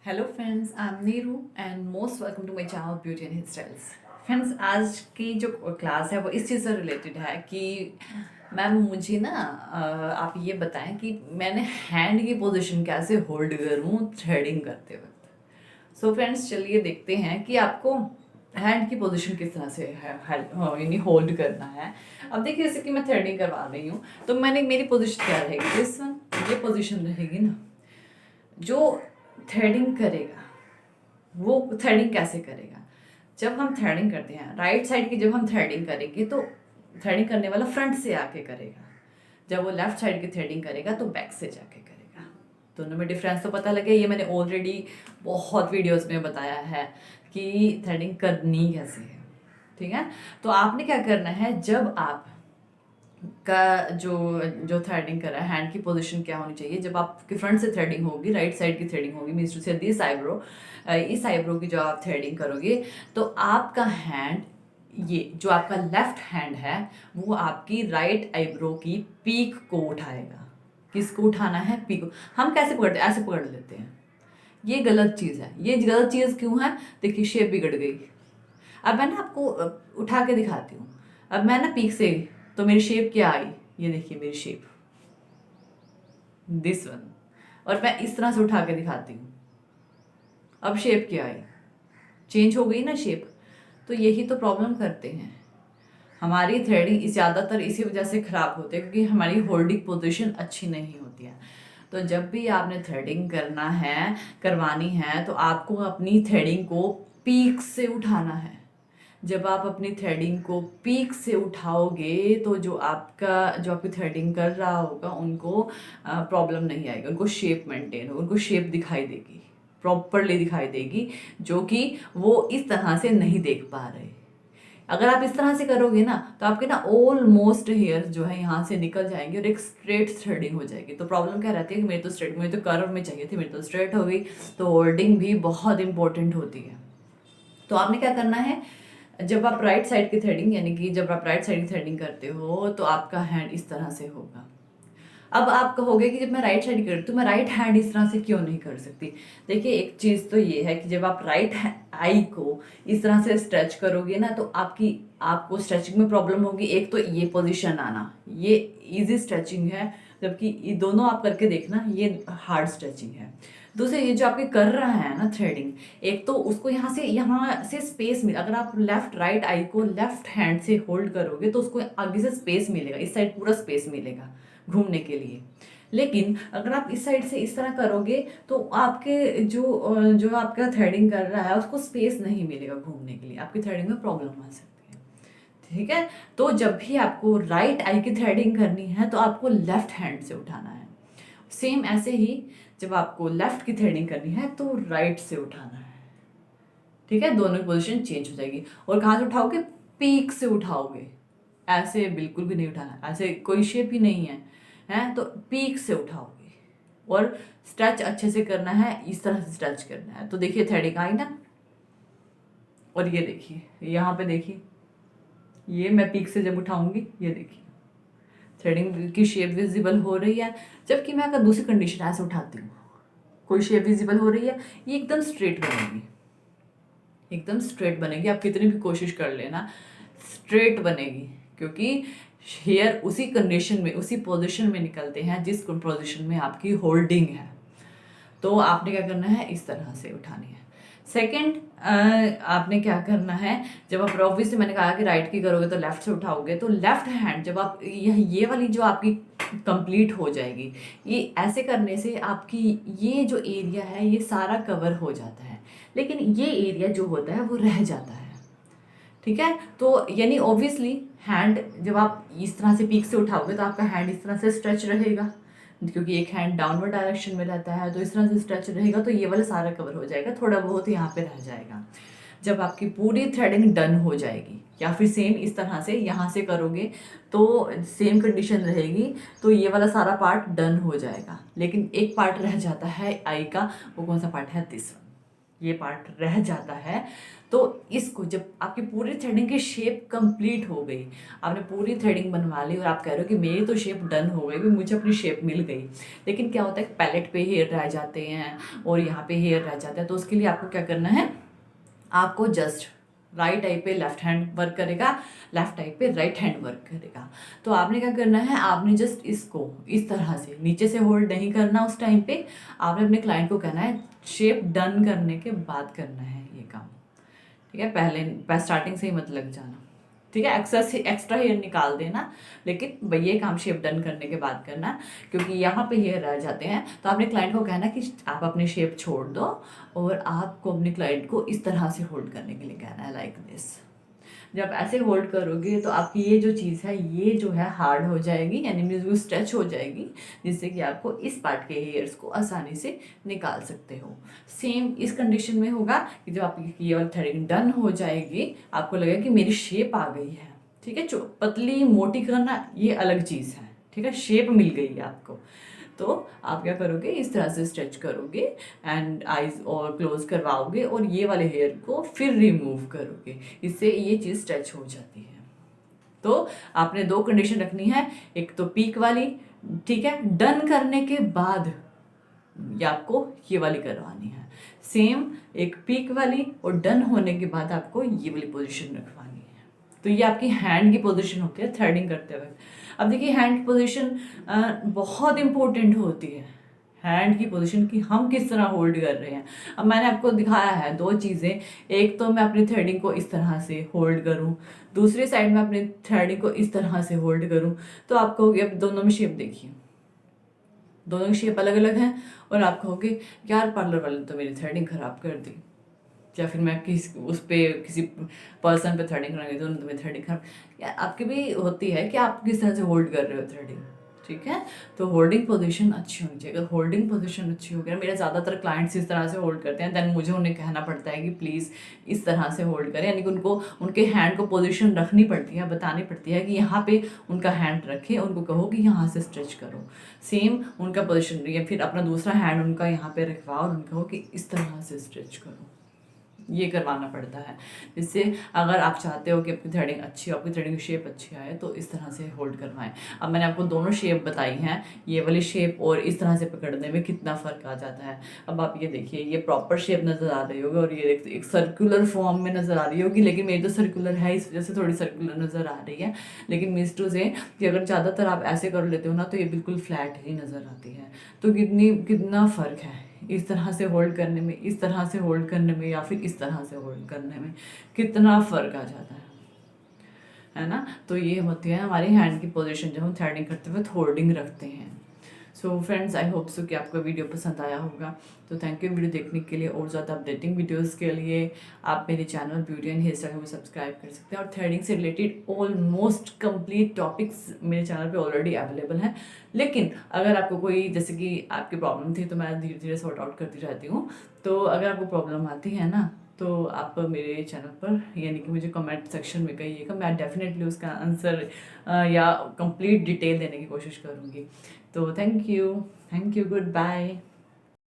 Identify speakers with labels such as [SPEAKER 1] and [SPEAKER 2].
[SPEAKER 1] Hello friends, I am Neeru and most welcome to my channel beauty and hair styles. Friends, आज की जो class है वो इस चीज़ से रिलेटेड है कि मैम मुझे ना आप ये बताएं कि मैंने हैंड की पोजीशन कैसे होल्ड करूं थ्रेडिंग करते वक्त। सो फ्रेंड्स, चलिए देखते हैं कि आपको हैंड की पोजीशन किस तरह से यानी होल्ड करना है। अब देखिए, जैसे कि मैं थ्रेडिंग करवा रही हूँ तो मेरी पोजीशन क्या रहेगी, दिस वन, ये पोजीशन रहेगी ना। जो थ्रेडिंग करेगा वो थ्रेडिंग कैसे करेगा, जब हम थ्रेडिंग करते हैं राइट साइड की, जब हम थ्रेडिंग करेंगे तो थ्रेडिंग करने वाला फ्रंट से आके करेगा। जब वो लेफ्ट साइड की थ्रेडिंग करेगा तो बैक से जाके करेगा। दोनों में डिफरेंस तो पता लगे, ये मैंने ऑलरेडी बहुत वीडियोस में बताया है कि थ्रेडिंग करनी कैसे है। ठीक है, तो आपने क्या करना है, जब आप का जो जो थ्रेडिंग कर रहा है, हैंड की पोजीशन क्या होनी चाहिए। जब आपकी फ्रंट से थ्रेडिंग होगी, राइट साइड की थ्रेडिंग होगी, मीन्स टू से दिस आईब्रो, इस आईब्रो की जो आप थ्रेडिंग करोगे तो आपका हैंड, ये जो आपका लेफ्ट हैंड है वो आपकी राइट आईब्रो की पीक को उठाएगा। किसको उठाना है? पीक को। हम कैसे पकड़ते हैं? ऐसे पकड़ लेते हैं। ये गलत चीज़ है। ये गलत चीज़ क्यों है? देखिए, शेप बिगड़ गई। अब मैं ना आपको उठा के दिखाती हूँ। अब मैं ना पीक से, तो मेरी शेप क्या आई? ये देखिए मेरी शेप, दिस वन। और मैं इस तरह से उठा के दिखाती हूँ, अब शेप क्या आई? चेंज हो गई ना शेप। तो यही तो प्रॉब्लम करते हैं, हमारी थ्रेडिंग ज़्यादातर इसी वजह से ख़राब होती है क्योंकि हमारी होल्डिंग पोजीशन अच्छी नहीं होती है। तो जब भी आपने थ्रेडिंग करना है, करवानी है, तो आपको अपनी थ्रेडिंग को पीक से उठाना है। जब आप अपनी थ्रेडिंग को पीक से उठाओगे तो जो आपकी थ्रेडिंग कर रहा होगा उनको प्रॉब्लम नहीं आएगी, उनको शेप मेंटेन होगी, उनको शेप दिखाई देगी, प्रॉपरली दिखाई देगी, जो कि वो इस तरह से नहीं देख पा रहे। अगर आप इस तरह से करोगे ना तो आपके ना ऑलमोस्ट हेयर जो है यहाँ से निकल जाएंगे और एक स्ट्रेट थ्रेडिंग हो जाएगी। तो प्रॉब्लम क्या रहती है कि मुझे तो कर्व में चाहिए थी, मेरी तो स्ट्रेट हो गई। तो होल्डिंग भी बहुत इंपॉर्टेंट होती है। तो आपने क्या करना है, जब आप राइट साइड की थ्रेडिंग, यानी कि जब आप राइट साइड की थ्रेडिंग करते हो तो आपका हैंड इस तरह से होगा। अब आप कहोगे कि जब मैं राइट साइड कर तो मैं राइट हैंड इस तरह से क्यों नहीं कर सकती। देखिए, एक चीज़ तो ये है कि जब आप राइट आई को इस तरह से स्ट्रेच करोगे ना तो आपको स्ट्रेचिंग में प्रॉब्लम होगी। एक तो ये पोजीशन आना, ये इजी स्ट्रेचिंग है, जबकि ये दोनों आप करके देखना, ये हार्ड स्ट्रेचिंग है। दूसरे, ये जो आपके कर रहा है ना थ्रेडिंग, एक तो उसको यहाँ से स्पेस मिले। अगर आप लेफ्ट राइट आई को लेफ्ट हैंड से होल्ड करोगे तो उसको आगे से स्पेस मिलेगा, इस साइड पूरा स्पेस मिलेगा घूमने के लिए। लेकिन अगर आप इस साइड से इस तरह करोगे तो आपके जो आपका थ्रेडिंग कर रहा है उसको स्पेस नहीं मिलेगा घूमने के लिए, आपकी थ्रेडिंग में प्रॉब्लम आ सकती है। ठीक है, तो जब भी आपको राइट आई की थ्रेडिंग करनी है तो आपको लेफ्ट हैंड से उठाना है। सेम ऐसे ही जब आपको लेफ्ट की थ्रेडिंग करनी है तो राइट से उठाना है। ठीक है, दोनों की पोजीशन चेंज हो जाएगी। और कहाँ से उठाओगे? पीक से उठाओगे, ऐसे बिल्कुल भी नहीं उठाना, ऐसे कोई शेप ही नहीं है, हैं? तो पीक से उठाओगे और स्ट्रेच अच्छे से करना है, इस तरह से स्ट्रेच करना है। तो देखिए थ्रेडिंग आई ना, और ये देखिए यहाँ पे देखिए, ये मैं पीक से जब उठाऊंगी, ये देखिए थ्रेडिंग की शेप विजिबल हो रही है। जबकि मैं अगर दूसरी कंडीशन ऐसे उठाती हूँ, कोई शेप विजिबल हो रही है, ये एकदम स्ट्रेट बनेगी, एकदम स्ट्रेट बनेगी। आप कितनी भी कोशिश कर लेना, स्ट्रेट बनेगी, क्योंकि हेयर उसी कंडीशन में, उसी पोजीशन में निकलते हैं जिस पोजीशन में आपकी होल्डिंग है। तो आपने क्या करना है, इस तरह से उठानी है। सेकंड, आपने क्या करना है, जब आप ऑब्वियसली मैंने कहा कि राइट की करोगे तो लेफ्ट से उठाओगे, तो लेफ्ट हैंड जब आप ये वाली जो आपकी कंप्लीट हो जाएगी, ये ऐसे करने से आपकी ये जो एरिया है ये सारा कवर हो जाता है, लेकिन ये एरिया जो होता है वो रह जाता है। ठीक है, तो यानी ऑब्वियसली हैंड जब आप इस तरह से पीक से उठाओगे तो आपका हैंड इस तरह से स्ट्रेच रहेगा, क्योंकि एक हैंड डाउनवर्ड डायरेक्शन में रहता है, तो इस तरह से स्ट्रेच रहेगा, तो ये वाला सारा कवर हो जाएगा, थोड़ा बहुत यहाँ पे रह जाएगा। जब आपकी पूरी थ्रेडिंग डन हो जाएगी, या फिर सेम इस तरह से यहाँ से करोगे तो सेम कंडीशन रहेगी, तो ये वाला सारा पार्ट डन हो जाएगा। लेकिन एक पार्ट रह जाता है आई का, वो कौन सा पार्ट है? दिस वन, ये पार्ट रह जाता है, तो इसको जब आपकी पूरी थ्रेडिंग की शेप कंप्लीट हो गई, आपने पूरी थ्रेडिंग बनवा ली और आप कह रहे हो कि मेरी तो शेप डन हो गई, मुझे अपनी शेप मिल गई, लेकिन क्या होता है पैलेट पे हेयर रह जाते हैं और यहाँ पे हेयर रह जाते हैं, तो उसके लिए आपको क्या करना है, आपको जस्ट राइट आई पे लेफ्ट हैंड वर्क करेगा, लेफ्ट आई पे राइट हैंड वर्क करेगा। तो आपने क्या करना है, आपने जस्ट इसको इस तरह से नीचे से होल्ड नहीं करना उस टाइम पे, आपने अपने क्लाइंट को कहना है शेप डन करने के बाद करना है ये काम, ठीक है। पहले स्टार्टिंग से ही मत लग जाना, ठीक है। एक्स्ट्रा हेयर निकाल देना, लेकिन ये काम शेप डन करने के बाद करना, क्योंकि यहाँ पे हेयर रह जाते हैं। तो आपने क्लाइंट को कहना कि आप अपनी शेप छोड़ दो और आपको अपने क्लाइंट को इस तरह से होल्ड करने के लिए कहना है, लाइक दिस। जब ऐसे होल्ड करोगे तो आपकी ये जो चीज़ है ये जो है हार्ड हो जाएगी, यानी मीन्स वो स्ट्रेच हो जाएगी, जिससे कि आपको इस पार्ट के हेयर्स को आसानी से निकाल सकते हो। सेम इस कंडीशन में होगा कि जब आपकी ये वाली थ्रेडिंग डन हो जाएगी, आपको लगेगा कि मेरी शेप आ गई है, ठीक है। पतली मोटी करना ये अलग चीज़ है, ठीक है, शेप मिल गई है आपको। तो आप क्या करोगे, इस तरह से स्ट्रेच करोगे एंड आईज और क्लोज करवाओगे और ये वाले हेयर को फिर रिमूव करोगे, इससे ये चीज़ स्ट्रेच हो जाती है। तो आपने 2 कंडीशन रखनी है, एक तो पीक वाली, ठीक है, डन करने के बाद ये आपको ये वाली करवानी है, सेम एक पीक वाली और डन होने के बाद आपको ये वाली पोजीशन रखवानी है। तो ये आपकी हैंड की पोजीशन होती है थ्रेडिंग करते हुए। अब देखिए हैंड की पोजीशन बहुत इंपॉर्टेंट होती है, हैंड की पोजीशन की हम किस तरह होल्ड कर रहे हैं। अब मैंने आपको दिखाया है 2 चीज़ें, एक तो मैं अपनी थ्रेडिंग को इस तरह से होल्ड करूं, दूसरी साइड में अपनी थ्रेडिंग को इस तरह से होल्ड करूं, तो आप कहोगे, अब दोनों में शेप देखिए, दोनों की शेप अलग अलग है, और आप कहोगे यार पार्लर वाले ने तो मेरी थ्रेडिंग खराब कर दी, या फिर मैं किसी पर्सन पे थ्रेडिंग कराएंगे तो तुम्हें थ्रेडिंग खराब, या आपकी भी होती है कि आप किस तरह से होल्ड कर रहे हो थ्रेडिंग, ठीक है। तो होल्डिंग पोजीशन अच्छी होनी चाहिए। अगर होल्डिंग पोजीशन अच्छी होगी, मेरे ज़्यादातर क्लाइंट्स इस तरह से होल्ड करते हैं, देन मुझे उन्हें कहना पड़ता है कि प्लीज़ इस तरह से होल्ड करें, यानी कि उनको उनके हैंड को पोजीशन रखनी पड़ती है, बतानी पड़ती है कि यहाँ पे उनका हैंड रखें, उनको कहो कि यहाँ से स्ट्रेच करो, सेम उनका पोजिशन, या फिर अपना दूसरा हैंड उनका यहाँ पे रखवाओ और उनको कहो कि इस तरह से स्ट्रेच करो, ये करवाना पड़ता है। जिससे अगर आप चाहते हो कि आपकी थ्रेडिंग अच्छी हो, आपकी थ्रेडिंग की शेप अच्छी आए, तो इस तरह से होल्ड करवाएं। अब मैंने आपको दोनों शेप बताई हैं, ये वाली शेप और इस तरह से पकड़ने में कितना फ़र्क आ जाता है। अब आप ये देखिए, ये प्रॉपर शेप नज़र आ रही होगी और ये एक सर्कुलर फॉर्म में नज़र आ रही होगी, लेकिन मेरी तो सर्कुलर है, इस वजह से थोड़ी सर्कुलर नज़र आ रही है। लेकिन मीन्स टू से कि अगर ज़्यादातर आप ऐसे कर लेते हो ना, तो ये बिल्कुल फ्लैट ही नज़र आती है। तो कितना फ़र्क है इस तरह से होल्ड करने में, इस तरह से होल्ड करने में, या फिर इस तरह से होल्ड करने में कितना फ़र्क आ जाता है ना। तो ये होती है हमारी हैंड की पोजीशन जब हम थ्रेडिंग करते हुए होल्डिंग रखते हैं। So friends, I hope so कि आपको वीडियो पसंद आया होगा। तो थैंक यू वीडियो देखने के लिए। और ज़्यादा अपडेटिंग वीडियोस के लिए आप मेरे channel beauty and hair style को सब्सक्राइब कर सकते हैं। और थ्रेडिंग से रिलेटेड ऑलमोस्ट कंप्लीट टॉपिक्स मेरे चैनल पे ऑलरेडी अवेलेबल हैं। लेकिन अगर आपको कोई, जैसे कि आपकी प्रॉब्लम थी, तो मैं धीरे धीरे सॉर्ट आउट करती रहती हूँ। तो अगर आपको प्रॉब्लम आती है ना, तो आप मेरे चैनल पर, यानी कि मुझे कमेंट सेक्शन में कहिएगा, मैं डेफिनेटली उसका आंसर या कंप्लीट डिटेल देने की कोशिश करूँगी। तो थैंक यू, गुड बाय।